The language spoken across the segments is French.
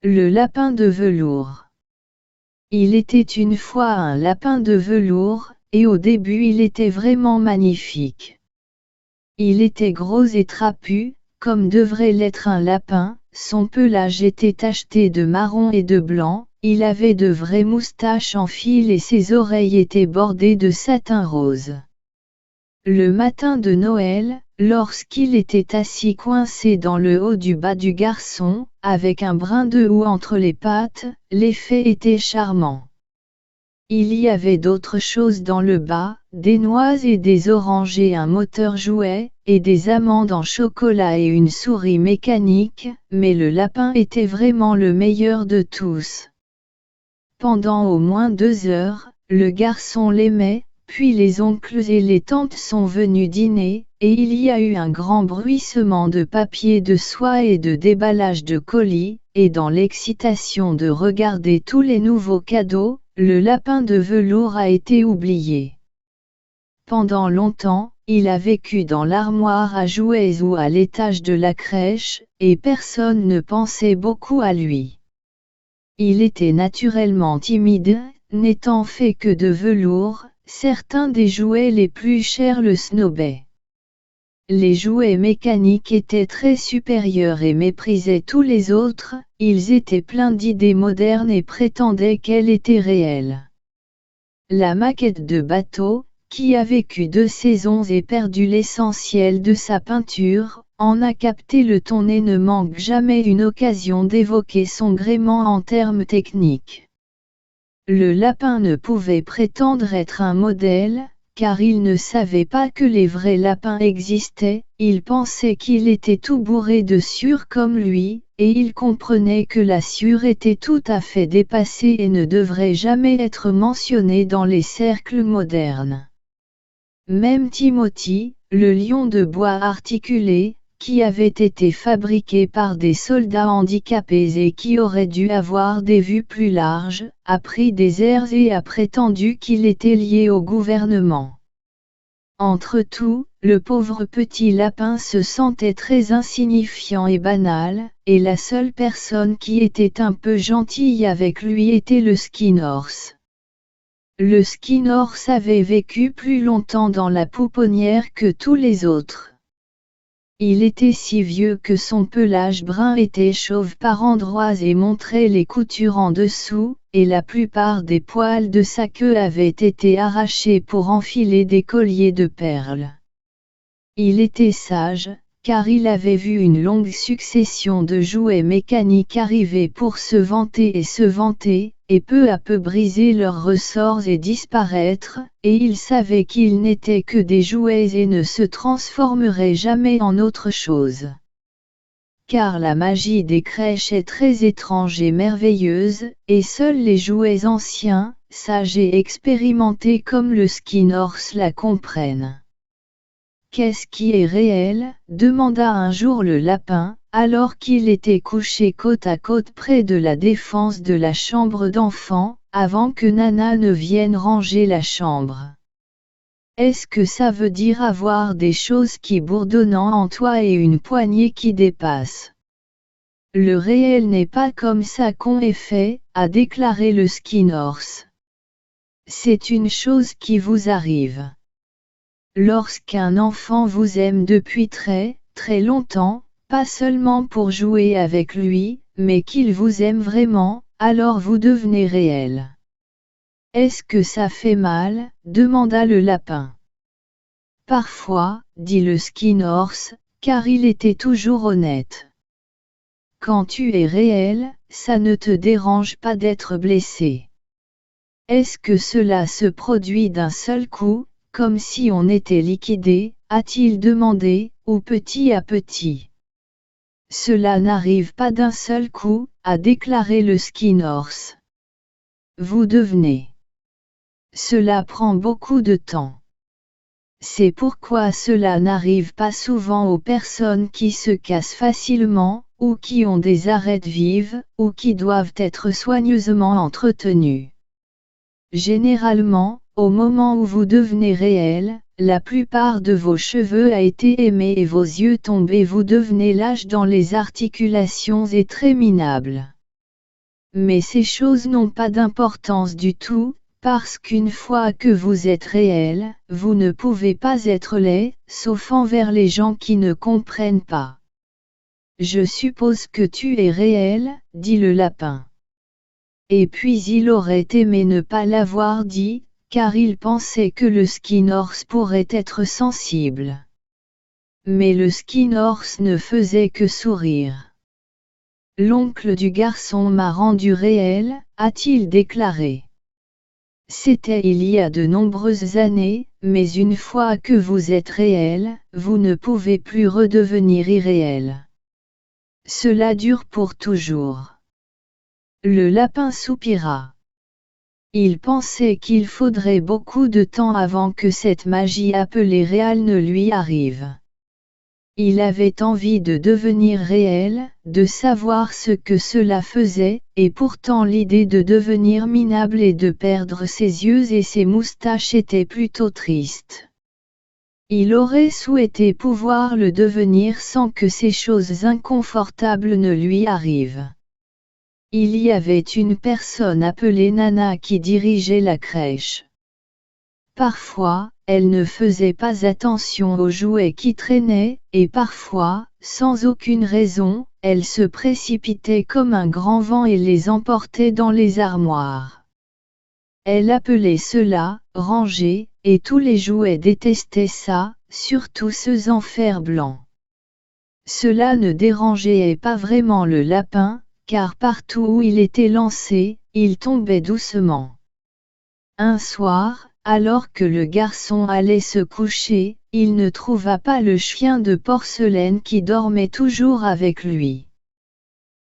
Le lapin de velours. Il était une fois un lapin de velours, et au début il était vraiment magnifique. Il était gros et trapu, comme devrait l'être un lapin, son pelage était tacheté de marron et de blanc, il avait de vraies moustaches en fil et ses oreilles étaient bordées de satin rose. Le matin de Noël, lorsqu'il était assis coincé dans le haut du bas du garçon, avec un brin de houx entre les pattes, l'effet était charmant. Il y avait d'autres choses dans le bas, des noix et des oranges et un moteur jouet, et des amandes en chocolat et une souris mécanique, mais le lapin était vraiment le meilleur de tous. Pendant au moins 2 heures, le garçon l'aimait, puis les oncles et les tantes sont venus dîner, et il y a eu un grand bruissement de papier de soie et de déballage de colis, et dans l'excitation de regarder tous les nouveaux cadeaux, le lapin de velours a été oublié. Pendant longtemps, il a vécu dans l'armoire à jouets ou à l'étage de la crèche, et personne ne pensait beaucoup à lui. Il était naturellement timide, n'étant fait que de velours, certains des jouets les plus chers le snobaient. Les jouets mécaniques étaient très supérieurs et méprisaient tous les autres, ils étaient pleins d'idées modernes et prétendaient qu'elles étaient réelles. La maquette de bateau, qui a vécu 2 saisons et perdu l'essentiel de sa peinture, en a capté le ton et ne manque jamais une occasion d'évoquer son gréement en termes techniques. Le lapin ne pouvait prétendre être un modèle, car il ne savait pas que les vrais lapins existaient, il pensait qu'il était tout bourré de sueur comme lui, et il comprenait que la sueur était tout à fait dépassée et ne devrait jamais être mentionnée dans les cercles modernes. Même Timothy, le lion de bois articulé, qui avait été fabriqué par des soldats handicapés et qui aurait dû avoir des vues plus larges, a pris des airs et a prétendu qu'il était lié au gouvernement. Entre tout, le pauvre petit lapin se sentait très insignifiant et banal, et la seule personne qui était un peu gentille avec lui était le Skinhorse. Le Skinhorse avait vécu plus longtemps dans la pouponnière que tous les autres. Il était si vieux que son pelage brun était chauve par endroits et montrait les coutures en dessous, et la plupart des poils de sa queue avaient été arrachés pour enfiler des colliers de perles. Il était sage, car il avait vu une longue succession de jouets mécaniques arriver pour se vanter, et peu à peu briser leurs ressorts et disparaître, et il savait qu'ils n'étaient que des jouets et ne se transformeraient jamais en autre chose. Car la magie des crèches est très étrange et merveilleuse, et seuls les jouets anciens, sages et expérimentés comme le Skinhorse la comprennent. Qu'est-ce qui est réel ? Demanda un jour le lapin, alors qu'il était couché côte à côte près de la défense de la chambre d'enfant, avant que Nana ne vienne ranger la chambre. Est-ce que ça veut dire avoir des choses qui bourdonnent en toi et une poignée qui dépasse ? Le réel n'est pas comme ça qu'on est fait, a déclaré le Skinhorse. C'est une chose qui vous arrive. Lorsqu'un enfant vous aime depuis très, très longtemps, pas seulement pour jouer avec lui, mais qu'il vous aime vraiment, alors vous devenez réel. Est-ce que ça fait mal ? Demanda le lapin. Parfois, dit le Skinhorse, car il était toujours honnête. Quand tu es réel, ça ne te dérange pas d'être blessé. Est-ce que cela se produit d'un seul coup, comme si on était liquidé, a-t-il demandé, ou petit à petit ? Cela n'arrive pas d'un seul coup, a déclaré le Skinhorse. Vous devenez. Cela prend beaucoup de temps. C'est pourquoi cela n'arrive pas souvent aux personnes qui se cassent facilement, ou qui ont des arêtes vives, ou qui doivent être soigneusement entretenues. Généralement, au moment où vous devenez réel, la plupart de vos cheveux a été émé et vos yeux tombent et vous devenez lâche dans les articulations et très minable. Mais ces choses n'ont pas d'importance du tout, parce qu'une fois que vous êtes réel, vous ne pouvez pas être laid, sauf envers les gens qui ne comprennent pas. Je suppose que tu es réel, dit le lapin. Et puis il aurait aimé ne pas l'avoir dit, car il pensait que le Skynorth pourrait être sensible. Mais le Skynorth ne faisait que sourire. L'oncle du garçon m'a rendu réel, a-t-il déclaré. C'était il y a de nombreuses années, mais une fois que vous êtes réel, vous ne pouvez plus redevenir irréel. Cela dure pour toujours. Le lapin soupira. Il pensait qu'il faudrait beaucoup de temps avant que cette magie appelée réelle ne lui arrive. Il avait envie de devenir réel, de savoir ce que cela faisait, et pourtant l'idée de devenir minable et de perdre ses yeux et ses moustaches était plutôt triste. Il aurait souhaité pouvoir le devenir sans que ces choses inconfortables ne lui arrivent. Il y avait une personne appelée Nana qui dirigeait la crèche. Parfois, elle ne faisait pas attention aux jouets qui traînaient, et parfois, sans aucune raison, elle se précipitait comme un grand vent et les emportait dans les armoires. Elle appelait cela « ranger », et tous les jouets détestaient ça, surtout ceux en fer blanc. Cela ne dérangeait pas vraiment le lapin, car partout où il était lancé, il tombait doucement. Un soir, alors que le garçon allait se coucher, il ne trouva pas le chien de porcelaine qui dormait toujours avec lui.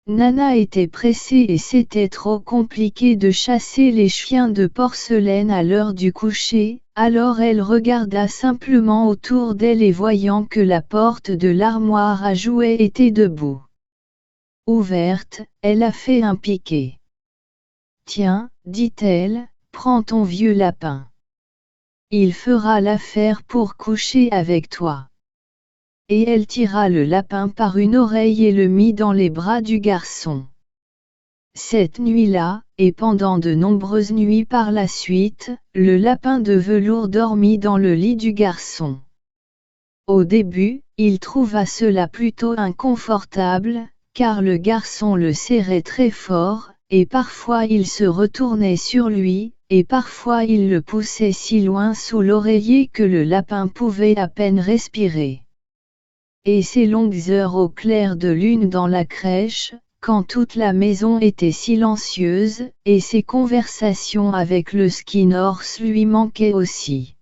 Nana était pressée et c'était trop compliqué de chasser les chiens de porcelaine à l'heure du coucher, alors elle regarda simplement autour d'elle et voyant que la porte de l'armoire à jouets était debout. Ouverte, elle a fait un piquet. « Tiens, dit-elle, prends ton vieux lapin. Il fera l'affaire pour coucher avec toi. » Et elle tira le lapin par une oreille et le mit dans les bras du garçon. Cette nuit-là, et pendant de nombreuses nuits par la suite, le lapin de velours dormit dans le lit du garçon. Au début, il trouva cela plutôt inconfortable, car le garçon le serrait très fort, et parfois il se retournait sur lui, et parfois il le poussait si loin sous l'oreiller que le lapin pouvait à peine respirer. Et ces longues heures au clair de lune dans la crèche, quand toute la maison était silencieuse, et ses conversations avec le Skynorth lui manquaient aussi.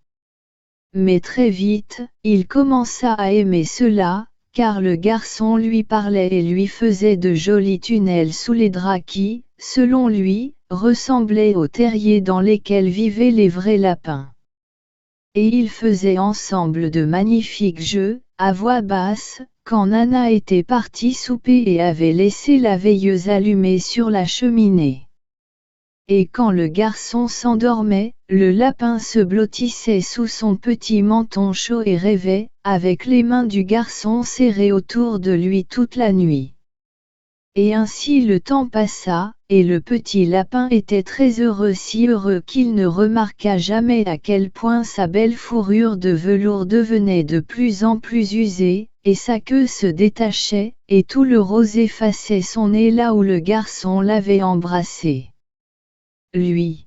Mais très vite, il commença à aimer cela, car le garçon lui parlait et lui faisait de jolis tunnels sous les draps qui, selon lui, ressemblaient aux terriers dans lesquels vivaient les vrais lapins. Et ils faisaient ensemble de magnifiques jeux, à voix basse, quand Nana était partie souper et avait laissé la veilleuse allumée sur la cheminée. Et quand le garçon s'endormait, le lapin se blottissait sous son petit menton chaud et rêvait, avec les mains du garçon serrées autour de lui toute la nuit. Et ainsi le temps passa, et le petit lapin était très heureux, si heureux qu'il ne remarqua jamais à quel point sa belle fourrure de velours devenait de plus en plus usée, et sa queue se détachait, et tout le rose effaçait son nez là où le garçon l'avait embrassé. Lui.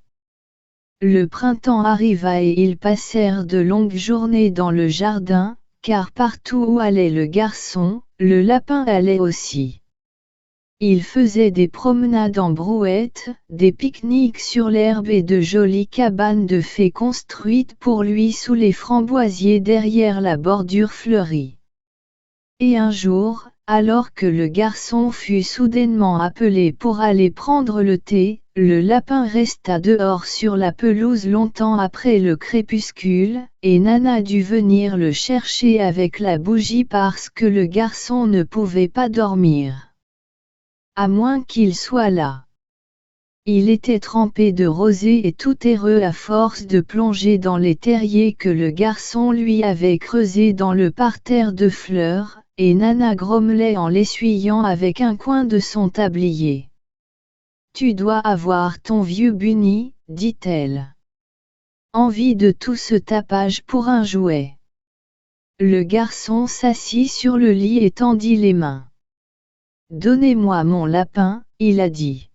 Le printemps arriva et ils passèrent de longues journées dans le jardin, car partout où allait le garçon, le lapin allait aussi. Ils faisaient des promenades en brouette, des pique-niques sur l'herbe et de jolies cabanes de fées construites pour lui sous les framboisiers derrière la bordure fleurie. Et un jour, alors que le garçon fut soudainement appelé pour aller prendre le thé, le lapin resta dehors sur la pelouse longtemps après le crépuscule, et Nana dut venir le chercher avec la bougie parce que le garçon ne pouvait pas dormir. À moins qu'il soit là. Il était trempé de rosée et tout heureux à force de plonger dans les terriers que le garçon lui avait creusés dans le parterre de fleurs, et Nana grommelait en l'essuyant avec un coin de son tablier. Tu dois avoir ton vieux Bunny, dit-elle. Envie de tout ce tapage pour un jouet. Le garçon s'assit sur le lit et tendit les mains. Donnez-moi mon lapin, il a dit.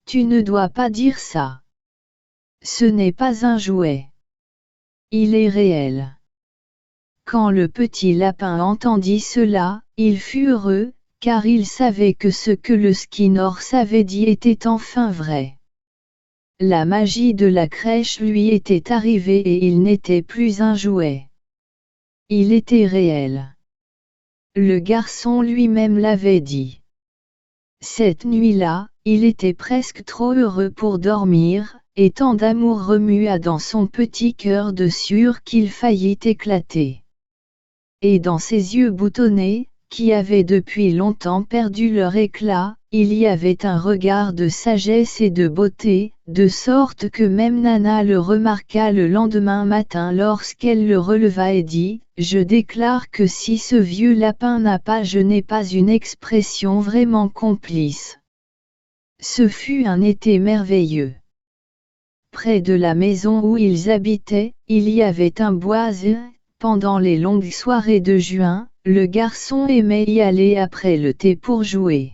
Tu ne dois pas dire ça. Ce n'est pas un jouet. Il est réel. Quand le petit lapin entendit cela, il fut heureux, car il savait que ce que le Skinner avait dit était enfin vrai. La magie de la crèche lui était arrivée et il n'était plus un jouet. Il était réel. Le garçon lui-même l'avait dit. Cette nuit-là, il était presque trop heureux pour dormir, et tant d'amour remua dans son petit cœur de sûr qu'il faillit éclater. Et dans ses yeux boutonnés, qui avaient depuis longtemps perdu leur éclat, il y avait un regard de sagesse et de beauté, de sorte que même Nana le remarqua le lendemain matin lorsqu'elle le releva et dit « Je déclare que si ce vieux lapin n'a pas je n'ai pas une expression vraiment complice. » Ce fut un été merveilleux. Près de la maison où ils habitaient, il y avait un bois et, pendant les longues soirées de juin, le garçon aimait y aller après le thé pour jouer.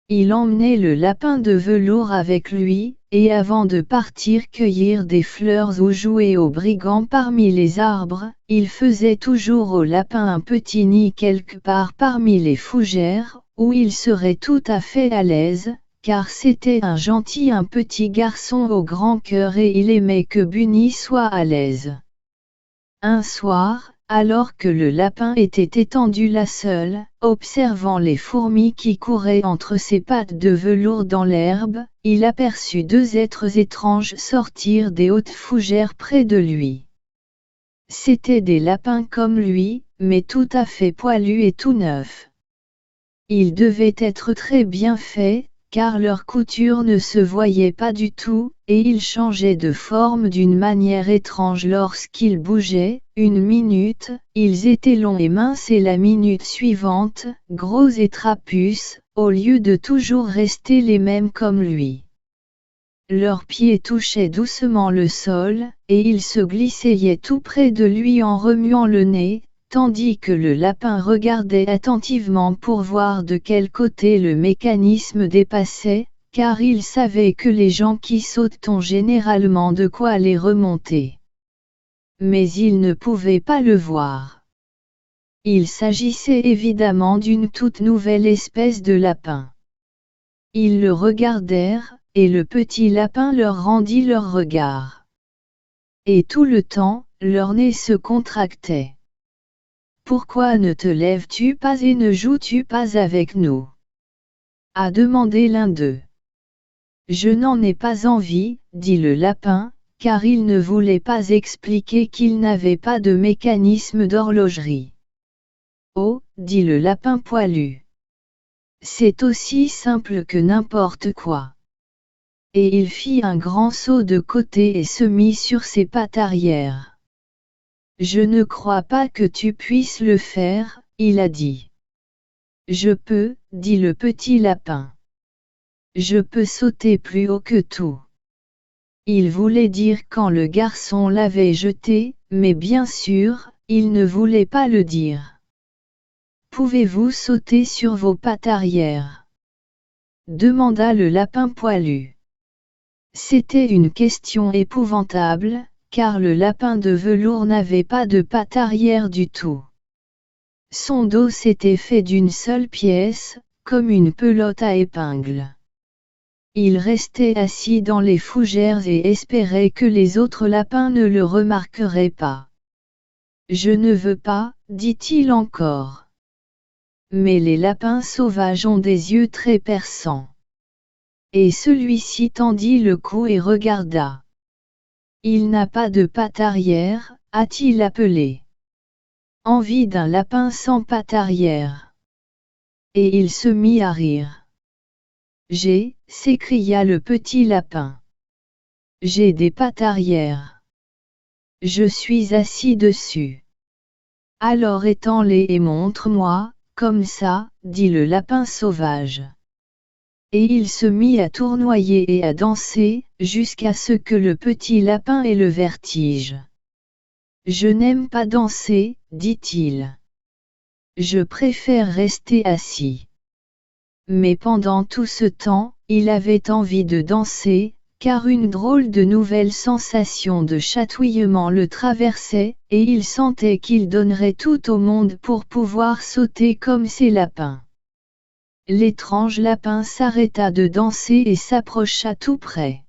Il emmenait le lapin de velours avec lui, et avant de partir cueillir des fleurs ou jouer aux brigands parmi les arbres, il faisait toujours au lapin un petit nid quelque part parmi les fougères, où il serait tout à fait à l'aise, car c'était un petit garçon au grand cœur et il aimait que Bunny soit à l'aise. Un soir, alors que le lapin était étendu là seul, observant les fourmis qui couraient entre ses pattes de velours dans l'herbe, il aperçut deux êtres étranges sortir des hautes fougères près de lui. C'étaient des lapins comme lui, mais tout à fait poilus et tout neufs. Ils devaient être très bien faits, car leur couture ne se voyait pas du tout, et ils changeaient de forme d'une manière étrange lorsqu'ils bougeaient. Une minute, ils étaient longs et minces et la minute suivante, gros et trapus, au lieu de toujours rester les mêmes comme lui. Leurs pieds touchaient doucement le sol, et ils se glissaient tout près de lui en remuant le nez, tandis que le lapin regardait attentivement pour voir de quel côté le mécanisme dépassait, car il savait que les gens qui sautent ont généralement de quoi les remonter. Mais il ne pouvait pas le voir. Il s'agissait évidemment d'une toute nouvelle espèce de lapin. Ils le regardèrent, et le petit lapin leur rendit leur regard. Et tout le temps, leur nez se contractait. Pourquoi ne te lèves-tu pas et ne joues-tu pas avec nous? A demandé l'un d'eux. Je n'en ai pas envie, dit le lapin, car il ne voulait pas expliquer qu'il n'avait pas de mécanisme d'horlogerie. Oh, dit le lapin poilu. C'est aussi simple que n'importe quoi. Et il fit un grand saut de côté et se mit sur ses pattes arrière. Je ne crois pas que tu puisses le faire, il a dit. Je peux, dit le petit lapin. Je peux sauter plus haut que tout. Il voulait dire quand le garçon l'avait jeté, mais bien sûr, il ne voulait pas le dire. Pouvez-vous sauter sur vos pattes arrière? Demanda le lapin poilu. C'était une question épouvantable, car le lapin de velours n'avait pas de pattes arrière du tout. Son dos s'était fait d'une seule pièce, comme une pelote à épingles. Il restait assis dans les fougères et espérait que les autres lapins ne le remarqueraient pas. Je ne veux pas, dit-il encore. Mais les lapins sauvages ont des yeux très perçants. Et celui-ci tendit le cou et regarda. Il n'a pas de pattes arrière, a-t-il appelé. Envie d'un lapin sans pattes arrière. Et il se mit à rire. J'ai, s'écria le petit lapin. J'ai des pattes arrière. Je suis assis dessus. Alors étends-les et montre-moi, comme ça, dit le lapin sauvage. et il se mit à tournoyer et à danser, jusqu'à ce que le petit lapin ait le vertige. « Je n'aime pas danser, dit-il. Je préfère rester assis. » Mais pendant tout ce temps, il avait envie de danser, car une drôle de nouvelle sensation de chatouillement le traversait, et il sentait qu'il donnerait tout au monde pour pouvoir sauter comme ces lapins. L'étrange lapin s'arrêta de danser et s'approcha tout près.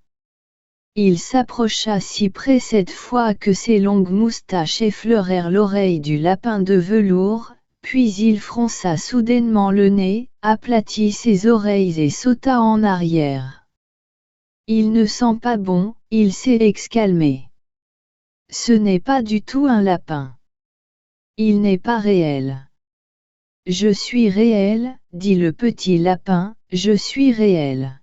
Il s'approcha si près cette fois que ses longues moustaches effleurèrent l'oreille du lapin de velours, puis il fronça soudainement le nez, aplatit ses oreilles et sauta en arrière. « Il ne sent pas bon, il s'est exclamé. Ce n'est pas du tout un lapin. Il n'est pas réel. » « Je suis réel, dit le petit lapin, je suis réel. »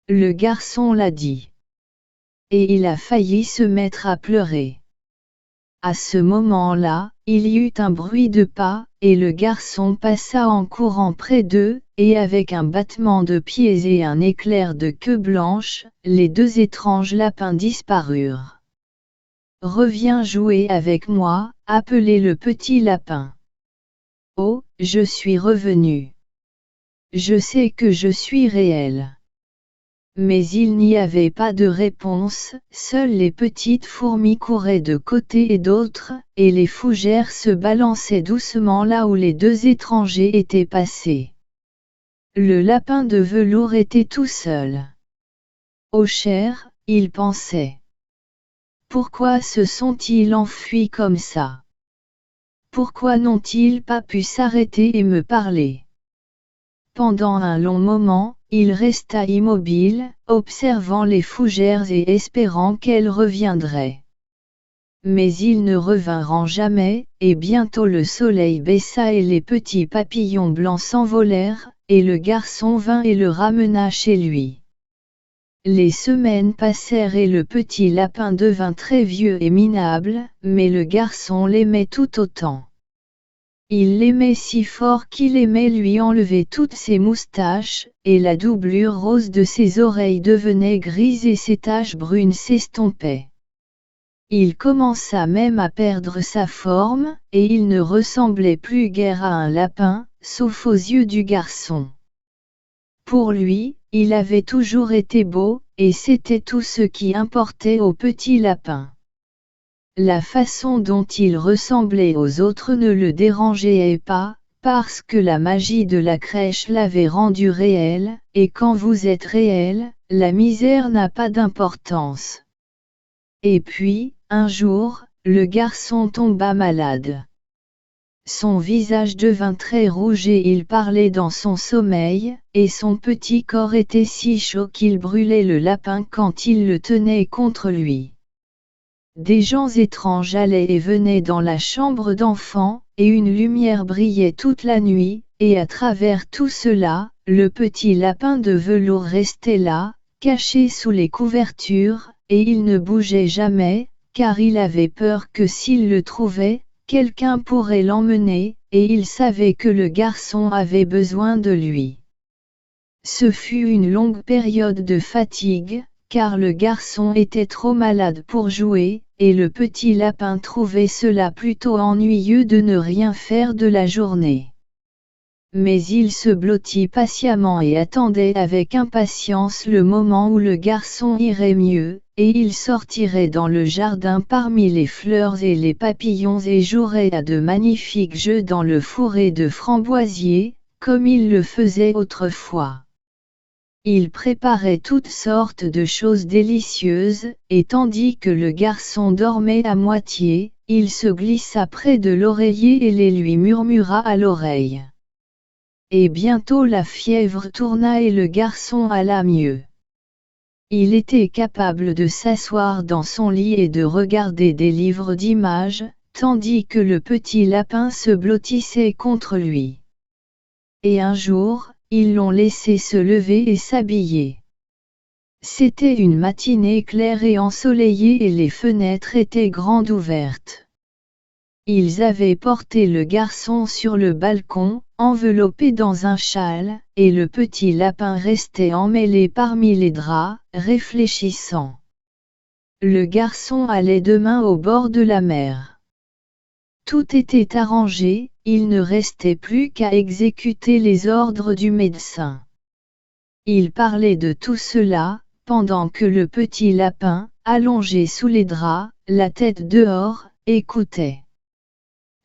Le garçon l'a dit. Et il a failli se mettre à pleurer. À ce moment-là, il y eut un bruit de pas, et le garçon passa en courant près d'eux, et avec un battement de pieds et un éclair de queue blanche, les deux étranges lapins disparurent. « Reviens jouer avec moi, appelait le petit lapin. Oh, je suis revenu. Je sais que je suis réel. » Mais il n'y avait pas de réponse, seules les petites fourmis couraient de côté et d'autre, et les fougères se balançaient doucement là où les deux étrangers étaient passés. Le lapin de velours était tout seul. Oh cher, il pensait. Pourquoi se sont-ils enfuis comme ça? Pourquoi n'ont-ils pas pu s'arrêter et me parler? Pendant un long moment, il resta immobile, observant les fougères et espérant qu'elles reviendraient. Mais ils ne revinrent jamais, et bientôt le soleil baissa et les petits papillons blancs s'envolèrent, et le garçon vint et le ramena chez lui. Les semaines passèrent et le petit lapin devint très vieux et minable, mais le garçon l'aimait tout autant. Il l'aimait si fort qu'il aimait lui enlever toutes ses moustaches, et la doublure rose de ses oreilles devenait grise et ses taches brunes s'estompaient. Il commença même à perdre sa forme, et il ne ressemblait plus guère à un lapin, sauf aux yeux du garçon. Pour lui, il avait toujours été beau, et c'était tout ce qui importait au petit lapin. La façon dont il ressemblait aux autres ne le dérangeait pas, parce que la magie de la crèche l'avait rendu réel, et quand vous êtes réel, la misère n'a pas d'importance. Et puis, un jour, le garçon tomba malade. Son visage devint très rouge et il parlait dans son sommeil, et son petit corps était si chaud qu'il brûlait le lapin quand il le tenait contre lui. Des gens étranges allaient et venaient dans la chambre d'enfant, et une lumière brillait toute la nuit, et à travers tout cela, le petit lapin de velours restait là, caché sous les couvertures, et il ne bougeait jamais, car il avait peur que s'il le trouvait, quelqu'un pourrait l'emmener, et il savait que le garçon avait besoin de lui. Ce fut une longue période de fatigue, car le garçon était trop malade pour jouer, et le petit lapin trouvait cela plutôt ennuyeux de ne rien faire de la journée. Mais il se blottit patiemment et attendait avec impatience le moment où le garçon irait mieux, et il sortirait dans le jardin parmi les fleurs et les papillons et jouerait à de magnifiques jeux dans le fourré de framboisiers, comme il le faisait autrefois. Il préparait toutes sortes de choses délicieuses, et tandis que le garçon dormait à moitié, il se glissa près de l'oreiller et les lui murmura à l'oreille. Et bientôt la fièvre tourna et le garçon alla mieux. Il était capable de s'asseoir dans son lit et de regarder des livres d'images, tandis que le petit lapin se blottissait contre lui. Et un jour, ils l'ont laissé se lever et s'habiller. C'était une matinée claire et ensoleillée et les fenêtres étaient grandes ouvertes. Ils avaient porté le garçon sur le balcon, enveloppé dans un châle, et le petit lapin restait emmêlé parmi les draps, réfléchissant. Le garçon allait demain au bord de la mer. Tout était arrangé, il ne restait plus qu'à exécuter les ordres du médecin. Il parlait de tout cela, pendant que le petit lapin, allongé sous les draps, la tête dehors, écoutait.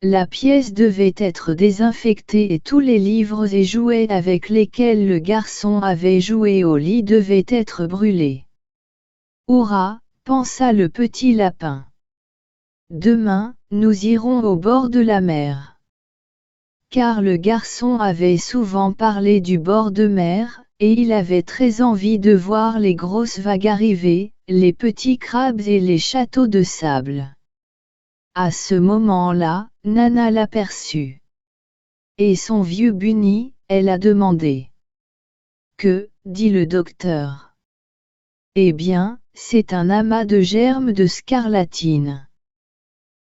La pièce devait être désinfectée et tous les livres et jouets avec lesquels le garçon avait joué au lit devaient être brûlés. Hurrah, pensa le petit lapin. Demain, nous irons au bord de la mer. Car le garçon avait souvent parlé du bord de mer, et il avait très envie de voir les grosses vagues arriver, les petits crabes et les châteaux de sable. À ce moment-là, Nana l'aperçut. Et son vieux Bunny, elle a demandé. Que, dit le docteur. Eh bien, c'est un amas de germes de scarlatine.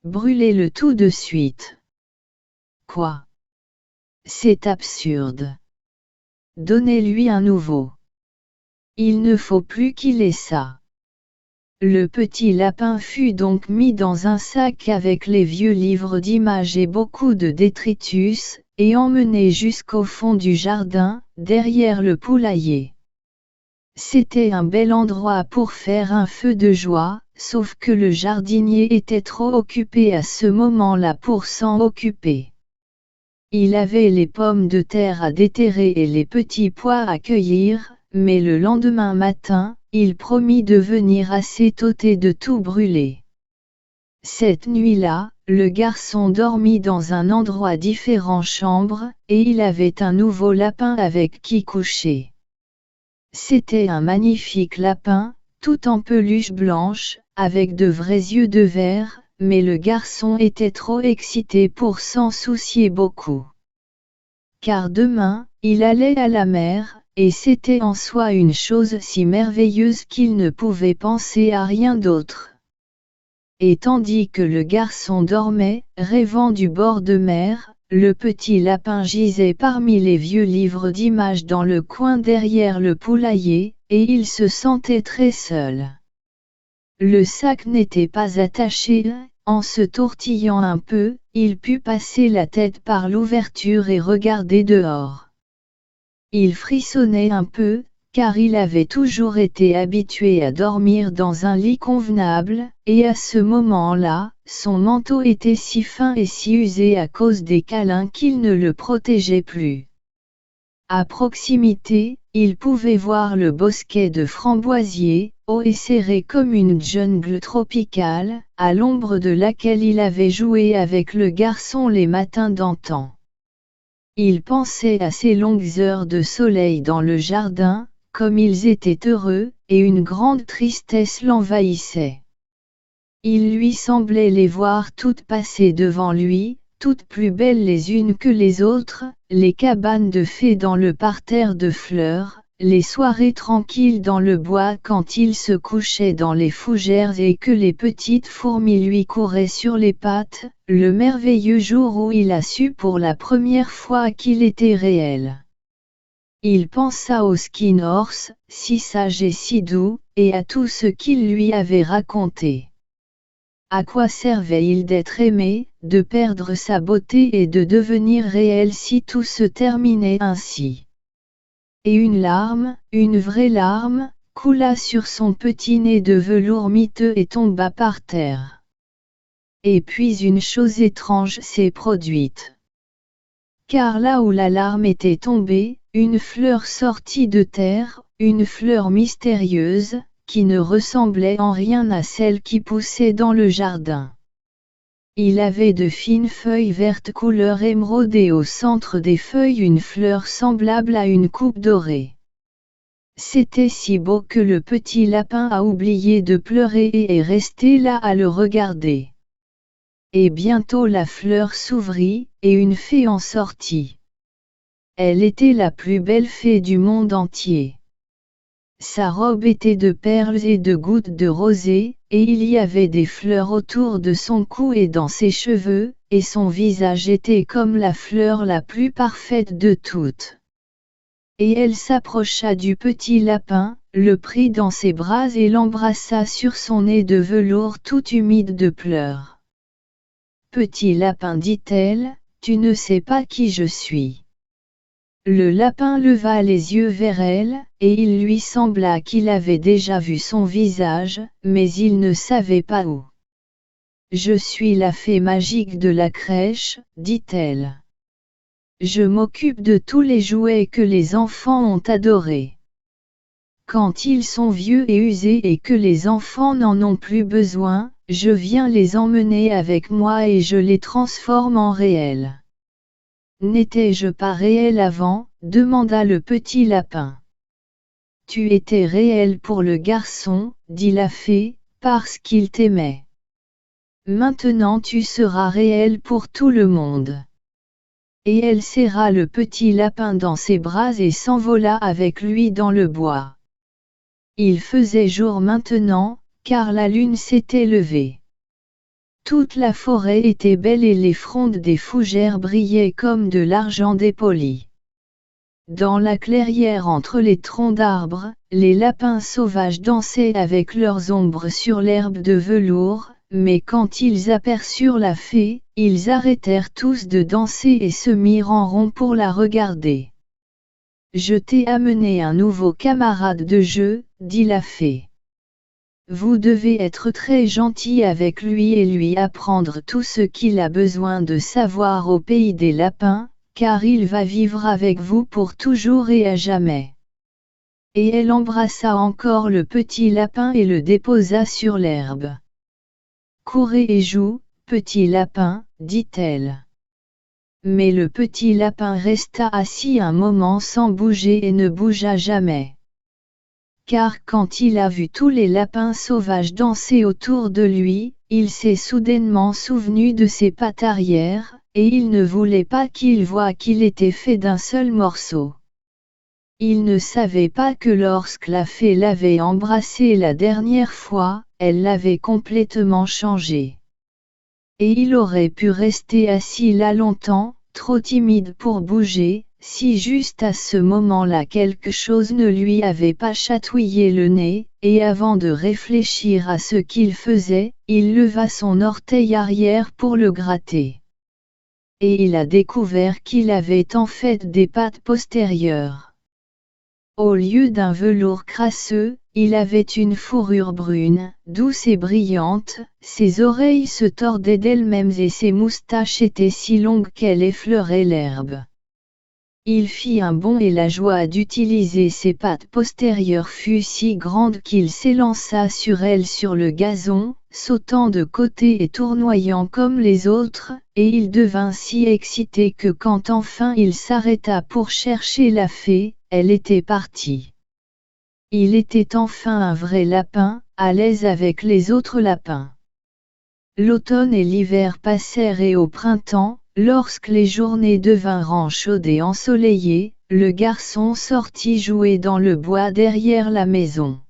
Brûlez-le tout de suite. Quoi? C'est absurde. Donnez-lui un nouveau. Il ne faut plus qu'il ait ça. Le petit lapin fut donc mis dans un sac avec les vieux livres d'images et beaucoup de détritus, et emmené jusqu'au fond du jardin, derrière le poulailler. C'était un bel endroit pour faire un feu de joie, sauf que le jardinier était trop occupé à ce moment-là pour s'en occuper. Il avait les pommes de terre à déterrer et les petits pois à cueillir, mais le lendemain matin, il promit de venir assez tôté de tout brûler. Cette nuit-là, le garçon dormit dans un endroit différent chambre, et il avait un nouveau lapin avec qui coucher. C'était un magnifique lapin, tout en peluche blanche, avec de vrais yeux de verre, mais le garçon était trop excité pour s'en soucier beaucoup. Car demain, il allait à la mer, et c'était en soi une chose si merveilleuse qu'il ne pouvait penser à rien d'autre. Et tandis que le garçon dormait, rêvant du bord de mer, le petit lapin gisait parmi les vieux livres d'images dans le coin derrière le poulailler, et il se sentait très seul. Le sac n'était pas attaché, en se tortillant un peu, il put passer la tête par l'ouverture et regarder dehors. Il frissonnait un peu, car il avait toujours été habitué à dormir dans un lit convenable, et à ce moment-là, son manteau était si fin et si usé à cause des câlins qu'il ne le protégeait plus. À proximité, il pouvait voir le bosquet de framboisiers, haut et serré comme une jungle tropicale, à l'ombre de laquelle il avait joué avec le garçon les matins d'antan. Il pensait à ces longues heures de soleil dans le jardin, comme ils étaient heureux, et une grande tristesse l'envahissait. Il lui semblait les voir toutes passer devant lui, toutes plus belles les unes que les autres, les cabanes de fées dans le parterre de fleurs, les soirées tranquilles dans le bois quand il se couchait dans les fougères et que les petites fourmis lui couraient sur les pattes, le merveilleux jour où il a su pour la première fois qu'il était réel. Il pensa au Skin Horse, si sage et si doux, et à tout ce qu'il lui avait raconté. À quoi servait-il d'être aimé, de perdre sa beauté et de devenir réel si tout se terminait ainsi? Et une larme, une vraie larme, coula sur son petit nez de velours miteux et tomba par terre. Et puis une chose étrange s'est produite. Car là où la larme était tombée, une fleur sortit de terre, une fleur mystérieuse, qui ne ressemblait en rien à celle qui poussait dans le jardin. Il avait de fines feuilles vertes couleur émeraude et au centre des feuilles une fleur semblable à une coupe dorée. C'était si beau que le petit lapin a oublié de pleurer et est resté là à le regarder. Et bientôt la fleur s'ouvrit, et une fée en sortit. Elle était la plus belle fée du monde entier. Sa robe était de perles et de gouttes de rosée, et il y avait des fleurs autour de son cou et dans ses cheveux, et son visage était comme la fleur la plus parfaite de toutes. Et elle s'approcha du petit lapin, le prit dans ses bras et l'embrassa sur son nez de velours tout humide de pleurs. « Petit lapin, dit-elle, tu ne sais pas qui je suis. » Le lapin leva les yeux vers elle, et il lui sembla qu'il avait déjà vu son visage, mais il ne savait pas où. « Je suis la fée magique de la crèche, dit-elle. Je m'occupe de tous les jouets que les enfants ont adorés. Quand ils sont vieux et usés et que les enfants n'en ont plus besoin, je viens les emmener avec moi et je les transforme en réels. » « N'étais-je pas réel avant ?» demanda le petit lapin. « Tu étais réel pour le garçon, dit la fée, parce qu'il t'aimait. Maintenant tu seras réel pour tout le monde. » Et elle serra le petit lapin dans ses bras et s'envola avec lui dans le bois. Il faisait jour maintenant, car la lune s'était levée. Toute la forêt était belle et les frondes des fougères brillaient comme de l'argent dépoli. Dans la clairière entre les troncs d'arbres, les lapins sauvages dansaient avec leurs ombres sur l'herbe de velours, mais quand ils aperçurent la fée, ils arrêtèrent tous de danser et se mirent en rond pour la regarder. « Je t'ai amené un nouveau camarade de jeu, dit la fée. Vous devez être très gentil avec lui et lui apprendre tout ce qu'il a besoin de savoir au pays des lapins, car il va vivre avec vous pour toujours et à jamais. » Et elle embrassa encore le petit lapin et le déposa sur l'herbe. « Courez et joue, petit lapin, dit-elle. » Mais le petit lapin resta assis un moment sans bouger et ne bougea jamais. Car quand il a vu tous les lapins sauvages danser autour de lui, il s'est soudainement souvenu de ses pattes arrière, et il ne voulait pas qu'ils voient qu'il était fait d'un seul morceau. Il ne savait pas que lorsque la fée l'avait embrassé la dernière fois, elle l'avait complètement changé. Et il aurait pu rester assis là longtemps, trop timide pour bouger, si juste à ce moment-là quelque chose ne lui avait pas chatouillé le nez, et avant de réfléchir à ce qu'il faisait, il leva son orteil arrière pour le gratter. Et il a découvert qu'il avait en fait des pattes postérieures. Au lieu d'un velours crasseux, il avait une fourrure brune, douce et brillante, ses oreilles se tordaient d'elles-mêmes et ses moustaches étaient si longues qu'elles effleuraient l'herbe. Il fit un bond et la joie d'utiliser ses pattes postérieures fut si grande qu'il s'élança sur elles sur le gazon, sautant de côté et tournoyant comme les autres, et il devint si excité que quand enfin il s'arrêta pour chercher la fée, elle était partie. Il était enfin un vrai lapin, à l'aise avec les autres lapins. L'automne et l'hiver passèrent et au printemps, lorsque les journées devinrent chaudes et ensoleillées, le garçon sortit jouer dans le bois derrière la maison.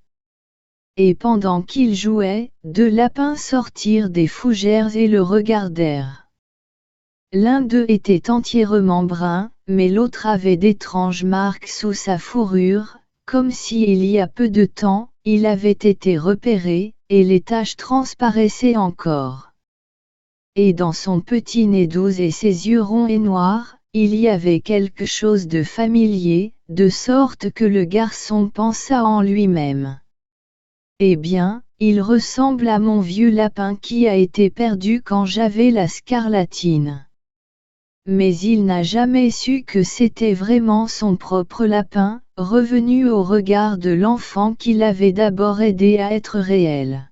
Et pendant qu'il jouait, deux lapins sortirent des fougères et le regardèrent. L'un d'eux était entièrement brun, mais l'autre avait d'étranges marques sous sa fourrure, comme si il y a peu de temps, il avait été repéré, et les taches transparaissaient encore. Et dans son petit nez doux et ses yeux ronds et noirs, il y avait quelque chose de familier, de sorte que le garçon pensa en lui-même. Eh bien, il ressemble à mon vieux lapin qui a été perdu quand j'avais la scarlatine. Mais il n'a jamais su que c'était vraiment son propre lapin, revenu au regard de l'enfant qui l'avait d'abord aidé à être réel.